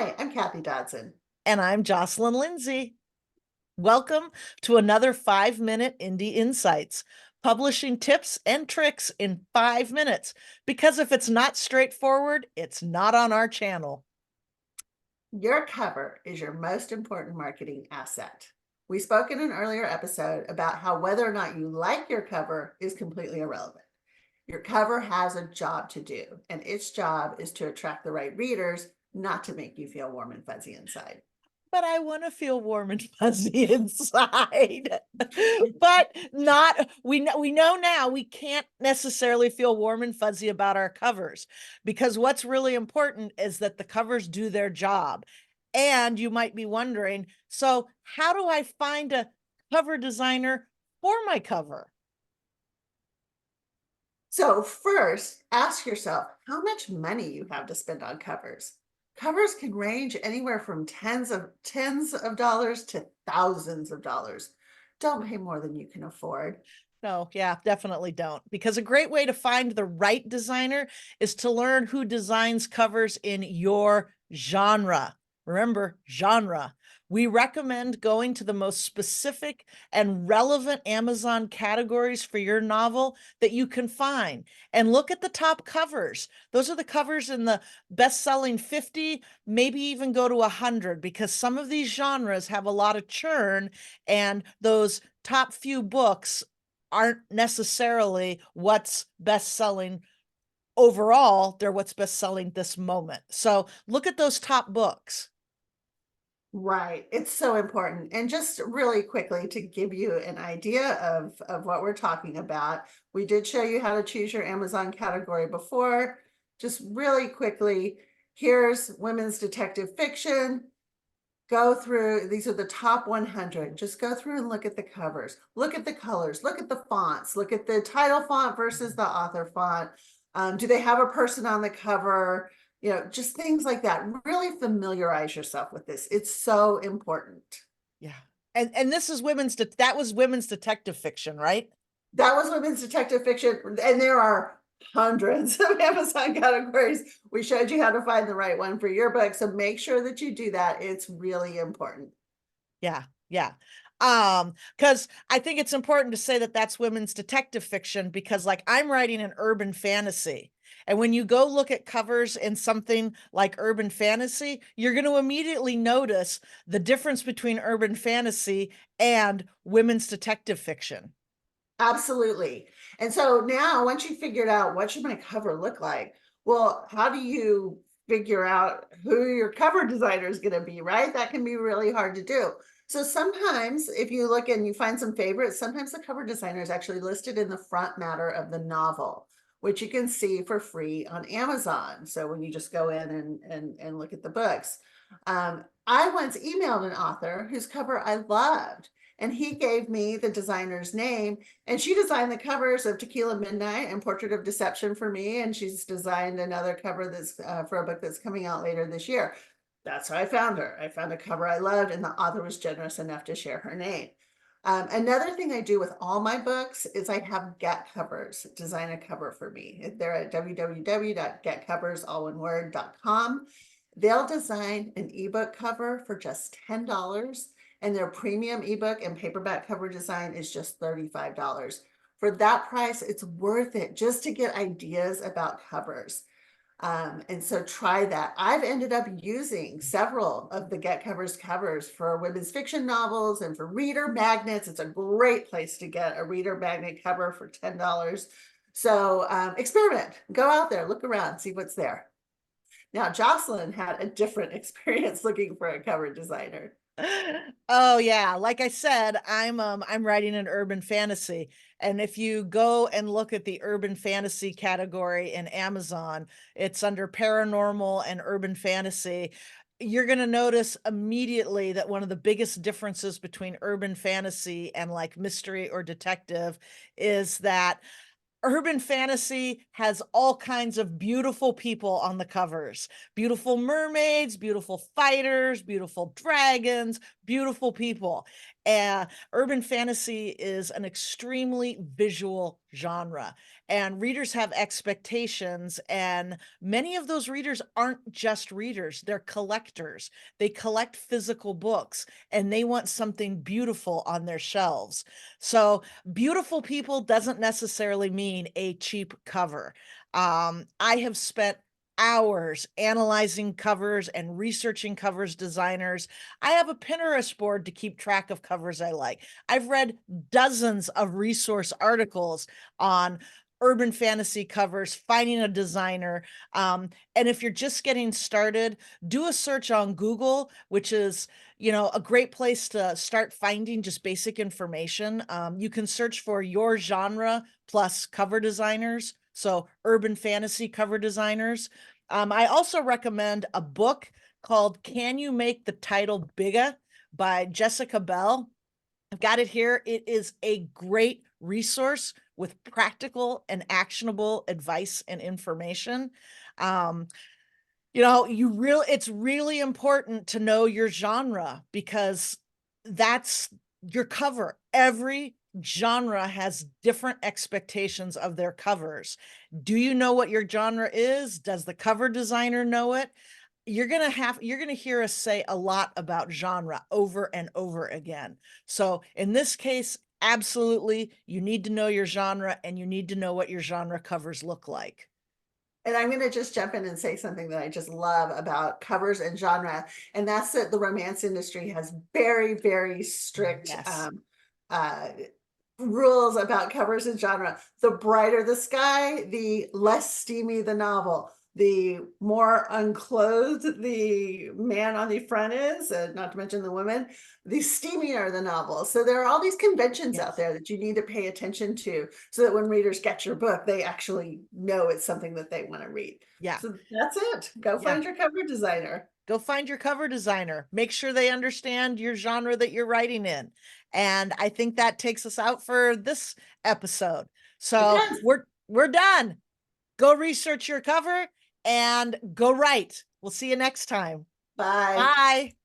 Hi, I'm Kathy Dodson. And I'm Jocelyn Lindsay. Welcome to another 5 Minute Indie Insights, publishing tips and tricks in 5 minutes. Because if it's not straightforward, it's not on our channel. Your cover is your most important marketing asset. We spoke in an earlier episode about how whether or not you like your cover is completely irrelevant. Your cover has a job to do, and its job is to attract the right readers, not to make you feel warm and fuzzy inside. But I want to feel warm and fuzzy inside. But not we know now we can't necessarily feel warm and fuzzy about our covers, because what's really important is that the covers do their job. And you might be wondering, so how do I find a cover designer for my cover? So first, ask yourself how much money you have to spend on covers. Covers can range anywhere from tens of dollars to thousands of dollars. Don't pay more than you can afford. No, yeah, definitely don't. Because a great way to find the right designer is to learn who designs covers in your genre. Remember, genre. We recommend going to the most specific and relevant Amazon categories for your novel that you can find and look at the top covers. Those are the covers in the best-selling 50, maybe even go to 100, because some of these genres have a lot of churn, and those top few books aren't necessarily what's best selling overall. They're what's best selling this moment. So look at those top books. Right. It's so important. And just really quickly to give you an idea of what we're talking about, we did show you how to choose your Amazon category before. Just really quickly, here's women's detective fiction. Go through, these are the top 100. Just go through and look at the covers, look at the colors, look at the fonts, look at the title font versus the author font. Do they have a person on the cover? Just things like that. Really familiarize yourself with this. It's so important. Yeah. And this is that was women's detective fiction, right? That was women's detective fiction, and there are hundreds of Amazon categories. We showed you how to find the right one for your book, so make sure that you do that. It's really important. Yeah. Yeah. Because I think it's important to say that that's women's detective fiction, because like I'm writing an urban fantasy. And when you go look at covers in something like urban fantasy, you're going to immediately notice the difference between urban fantasy and women's detective fiction. Absolutely. And so now, once you figured out what should my cover look like, well, how do you figure out who your cover designer is going to be, right? That can be really hard to do. So sometimes if you look and you find some favorites, sometimes the cover designer is actually listed in the front matter of the novel, which you can see for free on Amazon. So when you just go in and look at the books. I once emailed an author whose cover I loved, and he gave me the designer's name, and she designed the covers of Tequila Midnight and Portrait of Deception for me, and she's designed another cover that's for a book that's coming out later this year. That's how I found her. I found a cover I loved, and the author was generous enough to share her name. Another thing I do with all my books is I have Get Covers design a cover for me. They're at www.getcovers.com. They'll design an ebook cover for just $10, and their premium ebook and paperback cover design is just $35. For that price, it's worth it just to get ideas about covers. And so try that. I've ended up using several of the Get Covers covers for women's fiction novels and for reader magnets. It's a great place to get a reader magnet cover for $10. So experiment, go out there, look around, see what's there. Now, Jocelyn had a different experience looking for a cover designer. Oh yeah, like I said, I'm writing an urban fantasy, and if you go and look at the urban fantasy category in Amazon, it's under paranormal and urban fantasy. You're going to notice immediately that one of the biggest differences between urban fantasy and like mystery or detective is that urban fantasy has all kinds of beautiful people on the covers, beautiful mermaids, beautiful fighters, beautiful dragons, beautiful people. Urban fantasy is an extremely visual genre, and readers have expectations, and many of those readers aren't just readers, they're collectors. They collect physical books, and they want something beautiful on their shelves. So, beautiful people doesn't necessarily mean a cheap cover. I have spent hours analyzing covers and researching covers designers. I have a Pinterest board to keep track of covers I like. I've read dozens of resource articles on urban fantasy covers, finding a designer. And if you're just getting started, do a search on Google, which is, a great place to start finding just basic information. You can search for your genre plus cover designers. So urban fantasy cover designers. I also recommend a book called Can You Make the Title Bigger by Jessica Bell. I've got it here. It is a great resource with practical and actionable advice and information. Um, it's really important to know your genre because that's your cover. Every genre has different expectations of their covers. Do you know what your genre is? Does the cover designer know it? You're going to hear us say a lot about genre over and over again. So in this case, absolutely, you need to know your genre and you need to know what your genre covers look like. And I'm going to just jump in and say something that I just love about covers and genre, and that's that the romance industry has very, very strict Yes. uh, rules about covers and genre. The brighter the sky, the less steamy the novel. The more unclothed the man on the front is, not to mention the women, the steamier the novel. So there are all these conventions out Yes. there that you need to pay attention to so that when readers get your book, they actually know it's something that they want to read. Yeah. So that's it. Go Yeah. find your cover designer. Go find your cover designer. Make sure they understand your genre that you're writing in. And I think that takes us out for this episode. It So does. we're done. Go research your cover and go write. We'll see you next time. Bye. Bye.